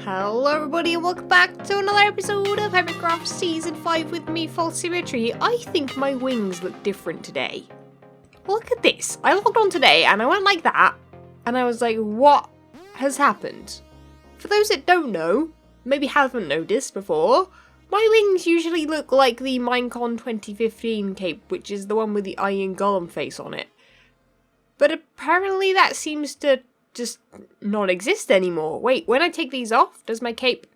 Hello everybody and welcome back to another episode of Hermitcraft Season 5 with me, FalseSymmetry. I think my wings look different today. Look at this. I logged on today and I went like that and I was like, what has happened? For those that don't know, maybe haven't noticed before, my wings usually look like the Minecon 2015 cape, which is the one with the iron golem face on it. But apparently that seems to just not exist anymore. Wait, when I take these off, does my cape...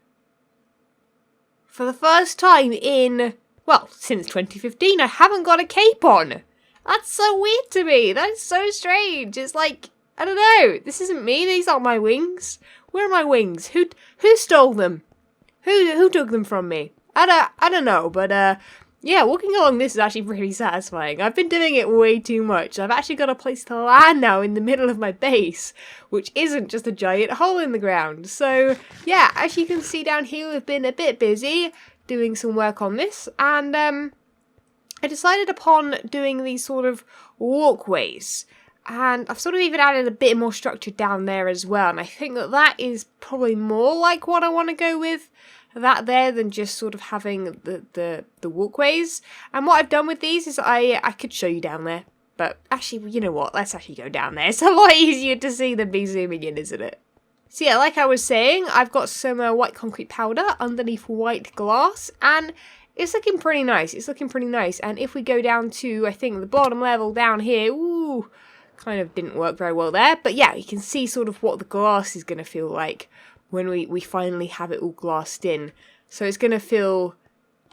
For the first time in, well, since 2015, I haven't got a cape on. That's so weird to me. That's so strange. It's like, I don't know. This isn't me. These aren't my wings. Where are my wings? Who stole them? Who took them from me? I don't know, but yeah, walking along this is actually pretty satisfying. I've been doing it way too much. I've actually got a place to land now in the middle of my base, which isn't just a giant hole in the ground. So yeah, as you can see down here, we've been a bit busy doing some work on this, and I decided upon doing these sort of walkways. And I've sort of even added a bit more structure down there as well, and I think that that is probably more like what I want to go with. That there than just sort of having the walkways. And what I've done with these is I could show you down there, but actually, you know what, let's actually go down there. It's a lot easier to see than me zooming in, isn't it? So yeah, like I was saying, I've got some white concrete powder underneath white glass, and it's looking pretty nice. It's looking pretty nice. And if we go down to, I think, the bottom level down here, ooh, kind of didn't work very well there, but yeah, you can see sort of what the glass is going to feel like when we finally have it all glassed in. So it's going to feel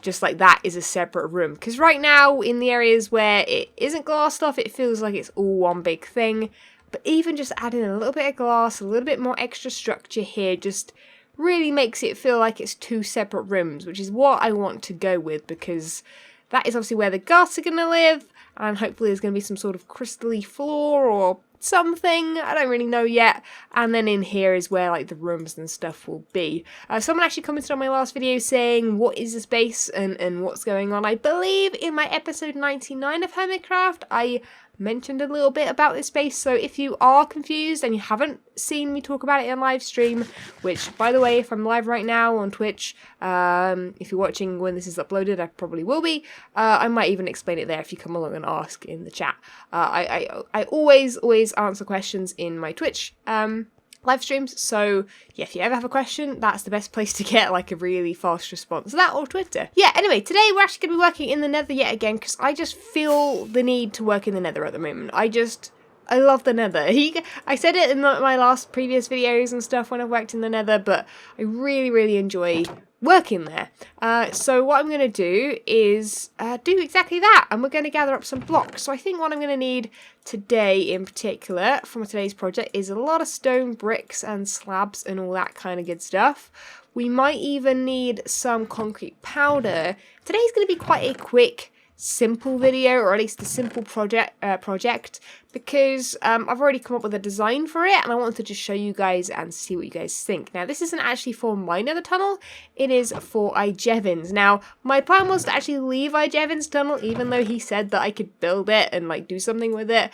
just like that is a separate room. Because right now, in the areas where it isn't glassed off, it feels like it's all one big thing. But even just adding a little bit of glass, a little bit more extra structure here, just really makes it feel like it's two separate rooms, which is what I want to go with, because that is obviously where the ghasts are going to live, and hopefully there's going to be some sort of crystal-y floor or something, I don't really know yet, and then in here is where like the rooms and stuff will be. Someone actually commented on my last video saying what is this base and what's going on. I believe in my episode 99 of Hermitcraft I mentioned a little bit about this base, so if you are confused and you haven't seen me talk about it in live stream, which by the way, if I'm live right now on Twitch, if you're watching when this is uploaded, I probably will be, I might even explain it there if you come along and ask in the chat. I always answer questions in my Twitch live streams, so yeah, if you ever have a question, that's the best place to get like a really fast response. That or Twitter. Yeah, anyway, today we're actually going to be working in the Nether yet again, because I just feel the need to work in the Nether at the moment. I love the Nether. I said it in my last previous videos and stuff when I've worked in the Nether, but I really enjoy working there. So what I'm going to do is do exactly that, and we're going to gather up some blocks. So I think what I'm going to need today in particular from today's project is a lot of stone bricks and slabs and all that kind of good stuff. We might even need some concrete powder. Today's going to be quite a quick, simple video, or at least a simple project, because I've already come up with a design for it, and I wanted to just show you guys and see what you guys think. Now, this isn't actually for my Nether tunnel, it is for iJevin's. Now, my plan was to actually leave iJevin's tunnel, even though he said that I could build it and like do something with it,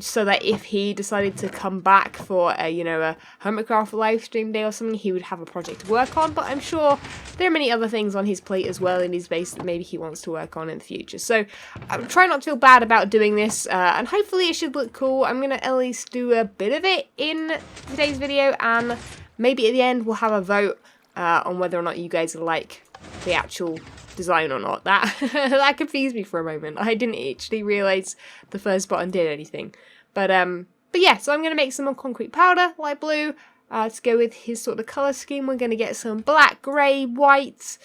so that if he decided to come back for a, you know, a Hermitcraft live stream day or something, he would have a project to work on. But I'm sure there are many other things on his plate as well in his base that maybe he wants to work on in the future. So I'm trying not to feel bad about doing this, and hopefully it should look cool. I'm going to at least do a bit of it in today's video, and maybe at the end we'll have a vote on whether or not you guys like the actual design or not. That confused me for a moment. I didn't actually realise the first button did anything. But yeah, so I'm going to make some more concrete powder, light blue, to go with his sort of colour scheme. We're going to get some black, grey, white,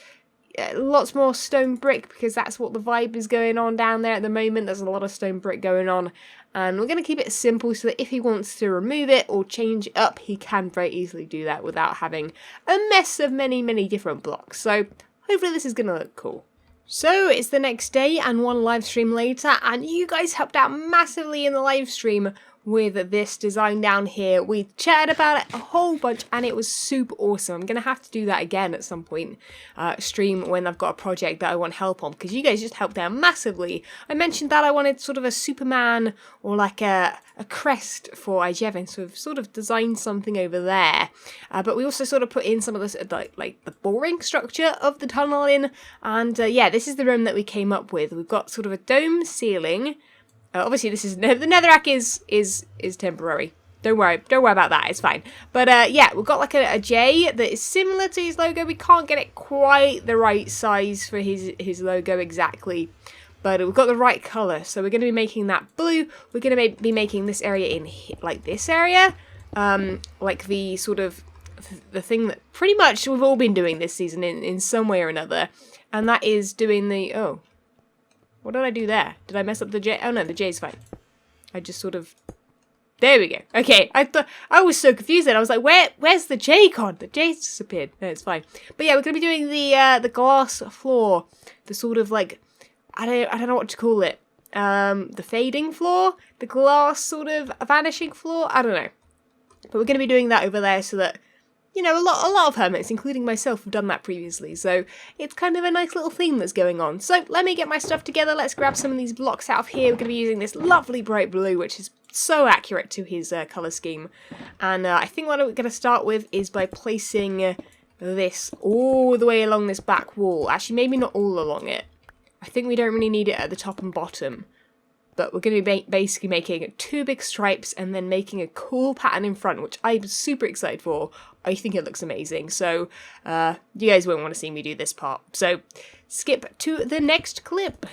lots more stone brick, because that's what the vibe is going on down there at the moment. There's a lot of stone brick going on, and we're going to keep it simple so that if he wants to remove it or change it up, he can very easily do that without having a mess of many different blocks. So hopefully this is going to look cool. So it's the next day and one live stream later, and you guys helped out massively in the live stream with this design down here. We chatted about it a whole bunch and it was super awesome. I'm going to have to do that again at some point, stream when I've got a project that I want help on, because you guys just helped out massively. I mentioned that I wanted sort of a Superman or like a crest for iJevin, so we've sort of designed something over there. But we also sort of put in some of this like the boring structure of the tunnel in, and yeah, this is the room that we came up with. We've got sort of a dome ceiling. Obviously, this is the netherrack is temporary. Don't worry about that. It's fine. But yeah, we've got like a J that is similar to his logo. We can't get it quite the right size for his logo exactly, but we've got the right color. So we're going to be making that blue. We're going to be making this area in like this area, like the sort of the thing that pretty much we've all been doing this season in some way or another, and that is doing the What did I do there? Did I mess up the J? Oh no, the J's fine. I just sort of... There we go. Okay, I was so confused then. I was like, where's the J gone? The J's disappeared. No, it's fine. But yeah, we're going to be doing the glass floor. The sort of like... I don't know what to call it. The fading floor? The glass sort of vanishing floor? I don't know. But we're going to be doing that over there so that... You know, a lot of hermits, including myself, have done that previously, so it's kind of a nice little theme that's going on. So let me get my stuff together, let's grab some of these blocks out of here. We're going to be using this lovely bright blue, which is so accurate to his colour scheme. And I think what we're going to start with is by placing this all the way along this back wall. Actually, maybe not all along it. I think we don't really need it at the top and bottom. But we're going to be basically making 2 big stripes and then making a cool pattern in front, which I'm super excited for. I think it looks amazing. So you guys won't want to see me do this part. So skip to the next clip.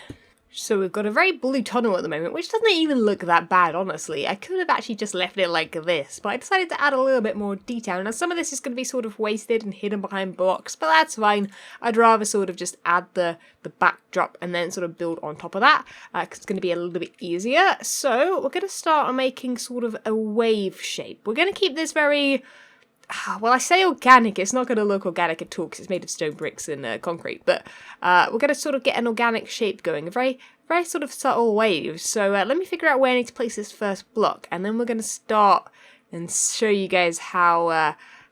So we've got a very blue tunnel at the moment, which doesn't even look that bad, honestly. I could have actually just left it like this, but I decided to add a little bit more detail. Now, some of this is going to be sort of wasted and hidden behind blocks, but that's fine. I'd rather sort of just add the backdrop and then sort of build on top of that, because it's going to be a little bit easier. So we're going to start on making sort of a wave shape. We're going to keep this very... Well, I say organic, it's not going to look organic at all because it's made of stone bricks and concrete, but we're going to sort of get an organic shape going, a very sort of subtle wave. So let me figure out where I need to place this first block, and then we're going to start and show you guys how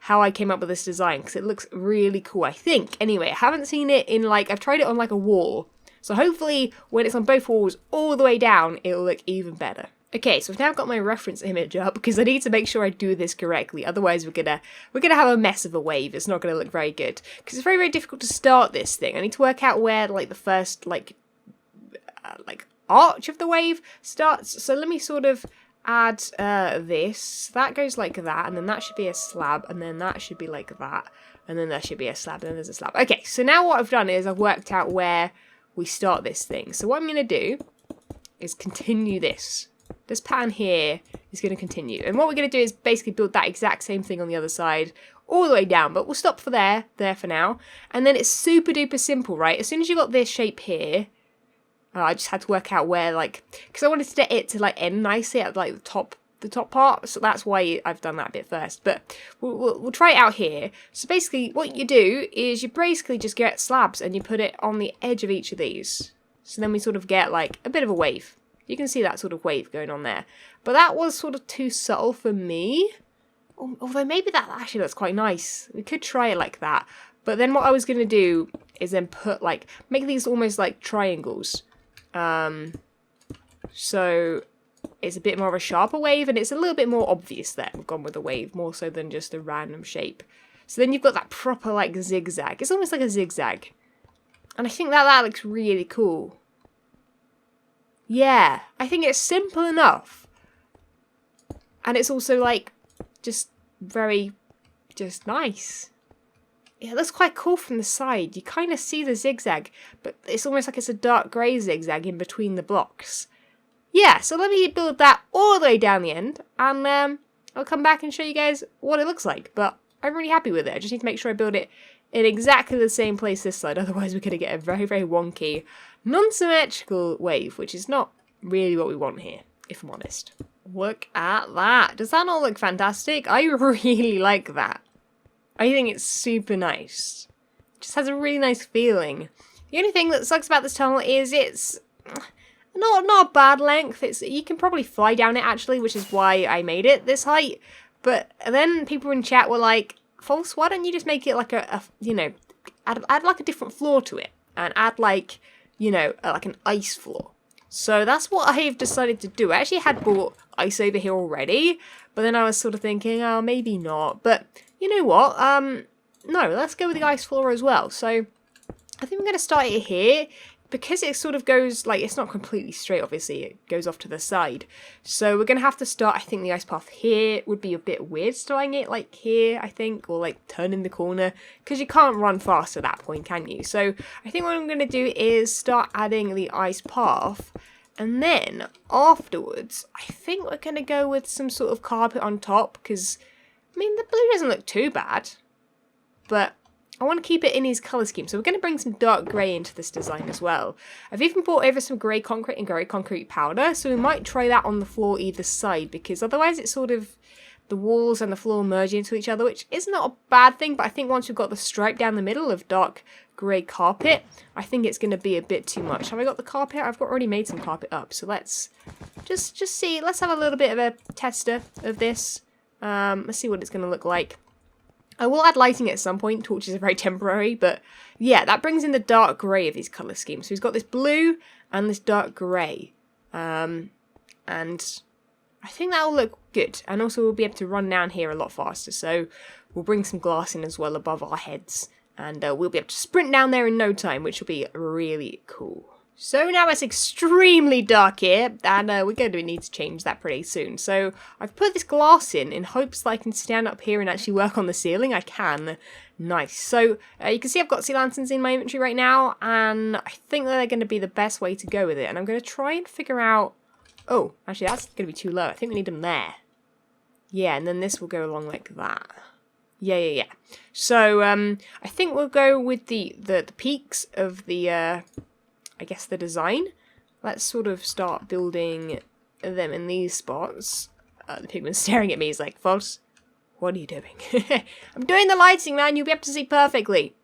I came up with this design, because it looks really cool, I think. Anyway, I haven't seen it in like, I've tried it on like a wall, so hopefully when it's on both walls all the way down, it'll look even better. Okay, so I've now got my reference image up because I need to make sure I do this correctly. Otherwise, we're gonna have a mess of a wave. It's not gonna look very good because it's very difficult to start this thing. I need to work out where like the first like arch of the wave starts. So let me sort of add this. That goes like that, and then that should be a slab, and then that should be like that, and then there should be a slab, and then there's a slab. Okay, so now what I've done is I've worked out where we start this thing. So what I'm gonna do is continue this. This pattern here is going to continue. And what we're going to do is basically build that exact same thing on the other side all the way down. But we'll stop for there for now. And then it's super duper simple, right? As soon as you got this shape here, I just had to work out where, like, because I wanted it to like end nicely at like the top part. So that's why I've done that bit first. But we'll try it out here. So basically what you do is you basically just get slabs and you put it on the edge of each of these. So then we sort of get like a bit of a wave. You can see that sort of wave going on there. But that was sort of too subtle for me. Although maybe that actually looks quite nice. We could try it like that. But then what I was going to do is then put like, make these almost like triangles. So it's a bit more of a sharper wave and it's a little bit more obvious there. We've gone with a wave more so than just a random shape. So then you've got that proper like zigzag. It's almost like a zigzag. And I think that looks really cool. Yeah, I think it's simple enough. And it's also like, just very, just nice. Yeah, it looks quite cool from the side. You kind of see the zigzag, but it's almost like it's a dark grey zigzag in between the blocks. Yeah, so let me build that all the way down the end, and I'll come back and show you guys what it looks like. But I'm really happy with it. I just need to make sure I build it in exactly the same place this side, otherwise we're going to get a very, very wonky, non-symmetrical wave, which is not really what we want here, if I'm honest. Look at that. Does that not look fantastic? I really like that. I think it's super nice. It just has a really nice feeling. The only thing that sucks about this tunnel is it's... not a bad length. You can probably fly down it actually, which is why I made it this height. But then people in chat were like, False, why don't you just make it like add like a different floor to it and add like, like an ice floor. So that's what I've decided to do. I actually had bought ice over here already, but then I was sort of thinking, oh, maybe not. But you know what? No, let's go with the ice floor as well. So I think I'm going to start it here. Because it sort of goes, like, it's not completely straight, obviously, it goes off to the side. So we're going to have to start, I think, the ice path here. It would be a bit weird starting it, like, here, I think, or, like, turning the corner. Because you can't run fast at that point, can you? So I think what I'm going to do is start adding the ice path. And then, afterwards, I think we're going to go with some sort of carpet on top. Because, I mean, the blue doesn't look too bad. But I want to keep it in his colour scheme, so we're going to bring some dark grey into this design as well. I've even brought over some grey concrete and grey concrete powder, so we might try that on the floor either side, because otherwise it's sort of the walls and the floor merge into each other, which is not a bad thing, but I think once we've got the stripe down the middle of dark grey carpet, I think it's going to be a bit too much. Have I got the carpet? I've already made some carpet up, so let's just see. Let's have a little bit of a tester of this. Let's see what it's going to look like. I will add lighting at some point, torches are very temporary, but yeah, that brings in the dark grey of his colour scheme. So he's got this blue and this dark grey, and I think that will look good. And also we'll be able to run down here a lot faster, so we'll bring some glass in as well above our heads, and we'll be able to sprint down there in no time, which will be really cool. So now it's extremely dark here, and we're going to need to change that pretty soon. So I've put this glass in hopes that I can stand up here and actually work on the ceiling. I can. Nice. So you can see I've got sea lanterns in my inventory right now, and I think that they're going to be the best way to go with it. And I'm going to try and figure out... Oh, actually that's going to be too low. I think we need them there. Yeah, and then this will go along like that. Yeah. So I think we'll go with the peaks of the... I guess the design. Let's sort of start building them in these spots. The pigman's staring at me. He's like, False, what are you doing? I'm doing the lighting, man. You'll be able to see perfectly.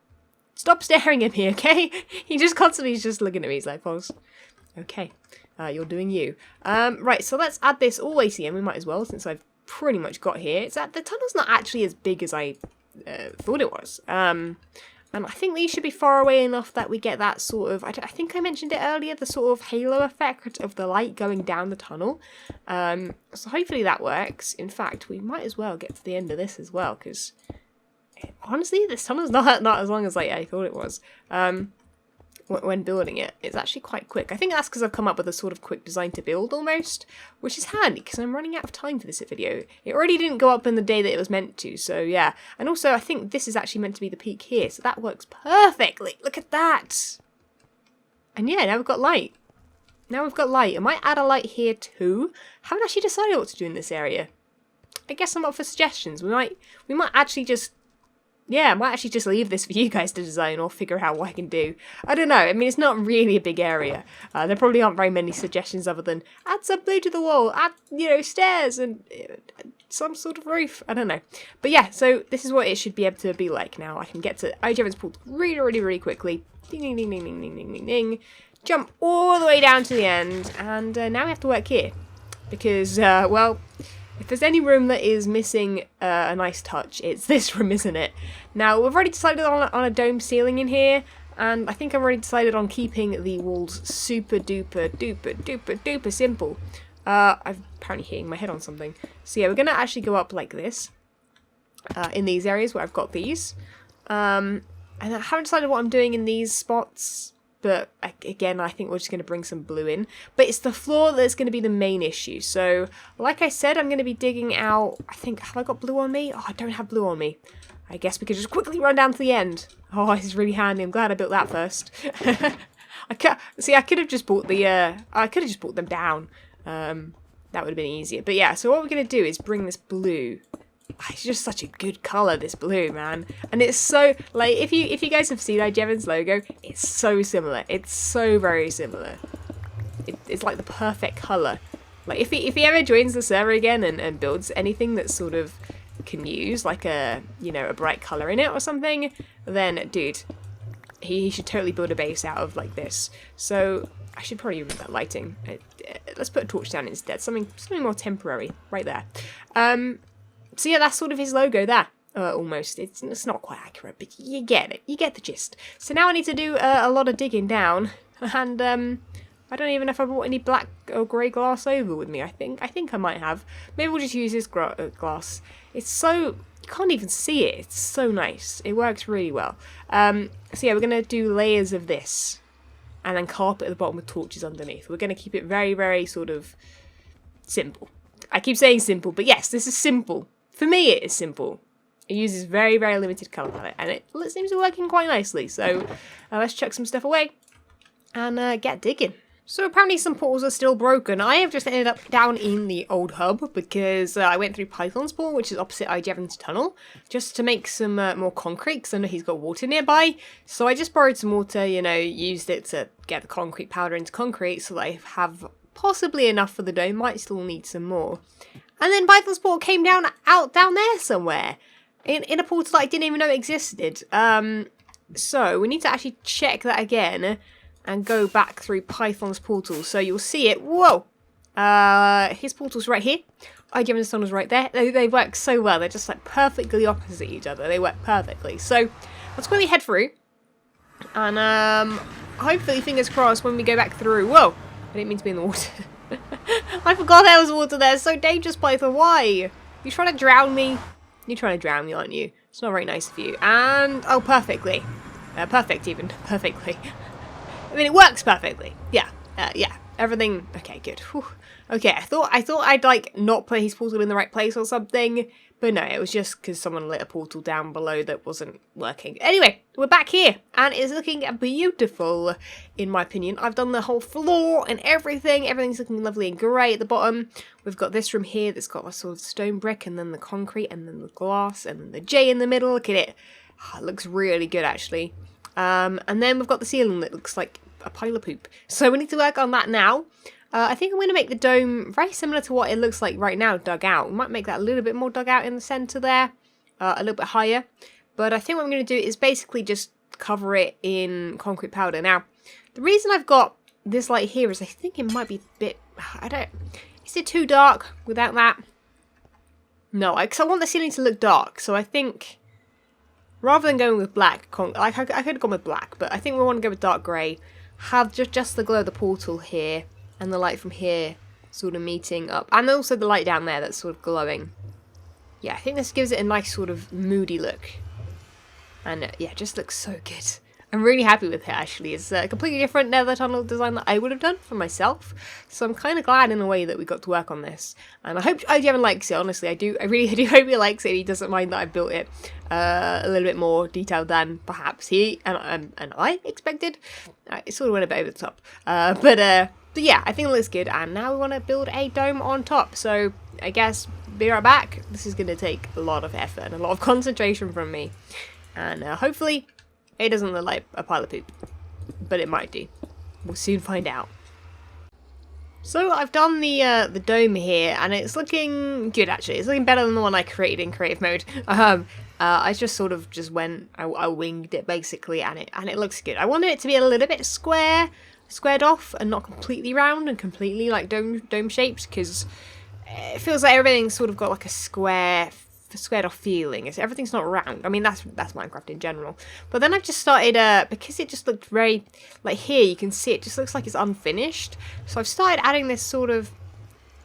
Stop staring at me, okay? He just constantly is just looking at me. He's like, False, okay, you're doing you. Right, so let's add this all the way to the end. We might as well, since I've pretty much got here. It's that the tunnel's not actually as big as I thought it was. And I think these should be far away enough that we get that sort of, I think I mentioned it earlier, the sort of halo effect of the light going down the tunnel. So hopefully that works. In fact, we might as well get to the end of this as well, because honestly, this tunnel's not as long as I thought it was. When building it, it's actually quite quick. I think that's because I've come up with a sort of quick design to build almost, which is handy because I'm running out of time for this video. It already didn't go up in the day that it was meant to, so yeah. And also I think this is actually meant to be the peak here, so that works perfectly. Look at that! And yeah, now we've got light. I might add a light here too. Haven't actually decided what to do in this area. I guess I'm up for suggestions. We might actually just... Yeah, I might actually just leave this for you guys to design or figure out what I can do. I don't know. I mean, it's not really a big area. There probably aren't very many suggestions other than add some blue to the wall, add, stairs and some sort of roof. I don't know. But yeah, so this is what it should be able to be like now. I can get to iJevin's pool really quickly. Ding, ding, ding, ding, ding, ding, ding, ding, ding. Jump all the way down to the end. And now we have to work here. Because, well... if there's any room that is missing a nice touch, it's this room, isn't it? Now, we've already decided on a dome ceiling in here, and I think I've already decided on keeping the walls super duper simple. I'm apparently hitting my head on something. So yeah, we're going to actually go up like this, in these areas where I've got these. And I haven't decided what I'm doing in these spots. But again, I think we're just going to bring some blue in. But it's the floor that's going to be the main issue. So, like I said, I'm going to be digging out... I think... Have I got blue on me? Oh, I don't have blue on me. I guess we could just quickly run down to the end. Oh, this is really handy. I'm glad I built that first. I could have just brought the... I could have just brought them down. That would have been easier. But yeah, so what we're going to do is bring this blue... It's just such a good colour, this blue, man. And it's so, like, if you guys have seen iJevin's logo, it's so similar. It's so very similar. It's like the perfect colour. Like, if he ever joins the server again and builds anything that sort of can use, like a bright colour in it or something, then, dude, he should totally build a base out of, like, this. So, I should probably remove that lighting. Let's put a torch down instead. Something more temporary right there. So yeah, that's sort of his logo there. Almost. It's not quite accurate, but you get it. You get the gist. So now I need to do a lot of digging down, and I don't even know if I brought any black or grey glass over with me. I think I might have. Maybe we'll just use this glass. It's so, you can't even see it. It's so nice. It works really well. So yeah, we're gonna do layers of this, and then carpet at the bottom with torches underneath. We're gonna keep it very, very sort of simple. I keep saying simple, but yes, this is simple. For me, it is simple. It uses very, very limited colour palette, and it seems to be working quite nicely. So let's chuck some stuff away and get digging. So apparently some portals are still broken. I have just ended up down in the old hub because I went through Python's portal, which is opposite iJevin's tunnel, just to make some more concrete, because I know he's got water nearby. So I just borrowed some water, you know, used it to get the concrete powder into concrete so that I have possibly enough for the dome. Might still need some more. And then Python's portal came down there somewhere. In a portal that I didn't even know existed. So we need to actually check that again and go back through Python's portal. So you'll see it. Whoa! His portal's right here. iJevin's tunnel's right there. They work so well. They're just like perfectly opposite each other. They work perfectly. So let's quickly head through. And hopefully, fingers crossed, when we go back through. Whoa! I didn't mean to be in the water. I forgot there was water there. It's so dangerous, Python. Why? You trying to drown me? You're trying to drown me, aren't you? It's not very nice of you. And, oh, perfectly. Perfect, even. Perfectly. I mean, it works perfectly. Yeah. Yeah. Everything. Okay, good. Whew. Okay, I thought I'd, like, not put his portal in the right place or something. But no, it was just because someone lit a portal down below that wasn't working. Anyway, we're back here. And it's looking beautiful, in my opinion. I've done the whole floor and everything. Everything's looking lovely and grey at the bottom. We've got this room here that's got a sort of stone brick, and then the concrete, and then the glass, and then the J in the middle. Look at it. Oh, it looks really good, actually. And then we've got the ceiling that looks like a pile of poop. So we need to work on that now. I think I'm going to make the dome very similar to what it looks like right now, dug out. We might make that a little bit more dug out in the centre there, a little bit higher. But I think what I'm going to do is basically just cover it in concrete powder. Now, the reason I've got this light here is I think it might be a bit, is it too dark without that? No, because I want the ceiling to look dark. So I think, rather than going with black, I could have gone with black, but I think we want to go with dark grey. Have just the glow of the portal here. And the light from here sort of meeting up. And also the light down there that's sort of glowing. Yeah, I think this gives it a nice sort of moody look. And yeah, it just looks so good. I'm really happy with it, actually. It's a completely different Nether Tunnel design that I would have done for myself. So I'm kind of glad in a way that we got to work on this. And I hope iJevin likes it, honestly. I really do hope he likes it. He doesn't mind that I built it a little bit more detailed than perhaps he and I expected. It sort of went a bit over the top. But yeah, I think it looks good, and now we want to build a dome on top. So I guess, be right back. This is going to take a lot of effort and a lot of concentration from me. And hopefully it doesn't look like a pile of poop, but it might do. We'll soon find out. So I've done the dome here, and it's looking good, actually. It's looking better than the one I created in creative mode. I just sort of just went, I winged it basically, and it looks good. I wanted it to be a little bit squared off and not completely round and completely like dome shaped, because it feels like everything's sort of got like a squared off feeling. Everything's not round. I mean, that's Minecraft in general. But then I've just started, because it just looked very, like here you can see it just looks like it's unfinished. So I've started adding this sort of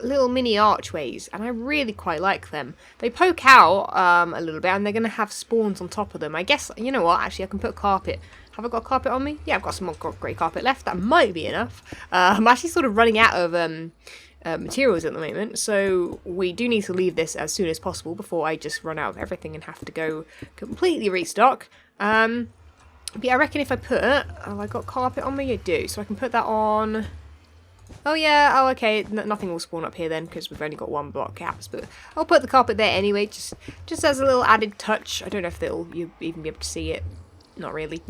little mini archways, and I really quite like them. They poke out a little bit, and they're going to have spawns on top of them. I guess, you know what, actually I can put carpet. Have I got carpet on me? Yeah, I've got some more grey carpet left. That might be enough. I'm actually sort of running out of materials at the moment, so we do need to leave this as soon as possible before I just run out of everything and have to go completely restock. But yeah, I reckon if I put, have I got carpet on me? I do, so I can put that on. Oh yeah, oh okay, nothing will spawn up here then, because we've only got one block caps, but I'll put the carpet there anyway, just as a little added touch. I don't know if you'll even be able to see it. Not really.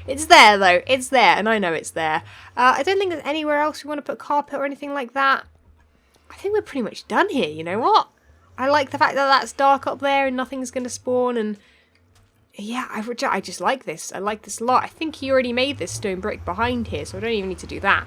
It's there though, it's there, and I know it's there. I don't think there's anywhere else we want to put carpet or anything like that. I think we're pretty much done here, you know what? I like the fact that that's dark up there and nothing's going to spawn, and yeah, I just like this. I like this a lot. I think he already made this stone brick behind here, so I don't even need to do that.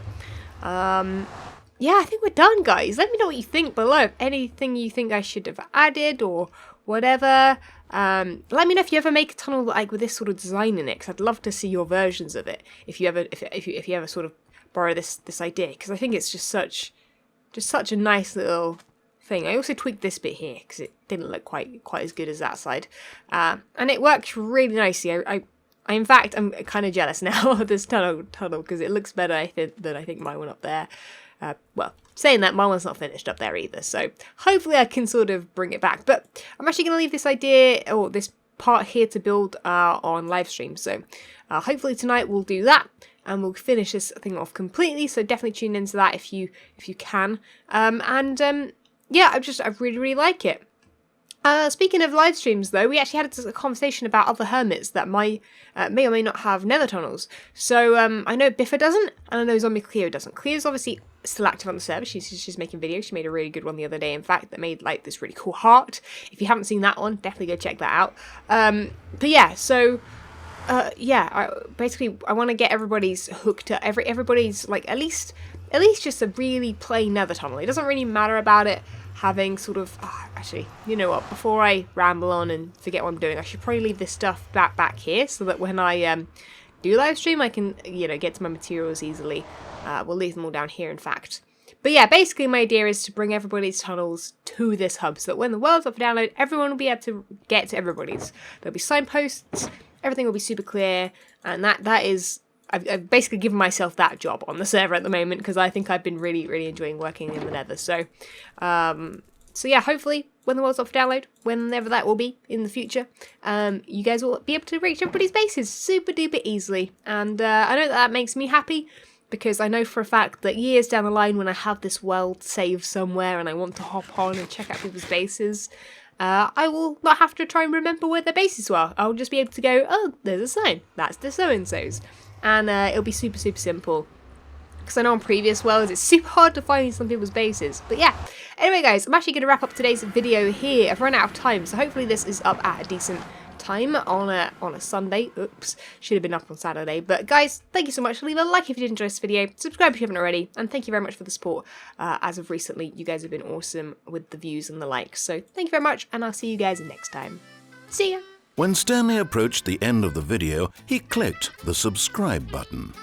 Yeah, I think we're done, guys. Let me know what you think below. Anything you think I should have added or whatever. Let me know if you ever make a tunnel like with this sort of design in it, because I'd love to see your versions of it. If you ever sort of borrow this idea, because I think it's just such a nice little thing. I also tweaked this bit here because it didn't look quite as good as that side, and it works really nicely. In fact, I'm kind of jealous now of this tunnel because it looks better than I think my one up there. Well, saying that, my one's not finished up there either, so hopefully I can sort of bring it back. But I'm actually going to leave this idea, or this part here to build on live stream, so hopefully tonight we'll do that, and we'll finish this thing off completely, so definitely tune into that if you can. Yeah, I really like it. Speaking of live streams, though, we actually had a conversation about other hermits that may or may not have nether tunnels. So I know Biffa doesn't, and I know Zombie Cleo doesn't. Cleo's obviously still active on the server. She's making videos. She made a really good one the other day, in fact, that made like this really cool heart. If you haven't seen that one, definitely go check that out. But yeah, so yeah, basically I want to get everybody's hooked to everybody's like at least just a really plain nether tunnel. It doesn't really matter about it having sort of actually, you know what, before I ramble on and forget what I'm doing, I should probably leave this stuff back here so that when I do live stream I can, you know, get to my materials easily. We'll leave them all down here, in fact. But yeah, basically my idea is to bring everybody's tunnels to this hub so that when the world's up for download, everyone will be able to get to everybody's. There'll be signposts, everything will be super clear, and that is, I've basically given myself that job on the server at the moment because I think I've been really enjoying working in the nether. So, so yeah, hopefully when the world's up for download, whenever that will be in the future, you guys will be able to reach everybody's bases super duper easily. And I know that makes me happy because I know for a fact that years down the line when I have this world saved somewhere and I want to hop on and check out people's bases, I will not have to try and remember where their bases were. I'll just be able to go, oh, there's a sign. That's the so-and-so's. And it'll be super simple. Because I know on previous worlds it's super hard to find some people's bases. But yeah. Anyway, guys, I'm actually going to wrap up today's video here. I've run out of time, so hopefully this is up at a decent time on a Sunday. Oops, should have been up on Saturday. But guys, thank you so much. Leave a like if you did enjoy this video. Subscribe if you haven't already. And thank you very much for the support. As of recently, you guys have been awesome with the views and the likes. So thank you very much, and I'll see you guys next time. See ya! When Stanley approached the end of the video, he clicked the subscribe button.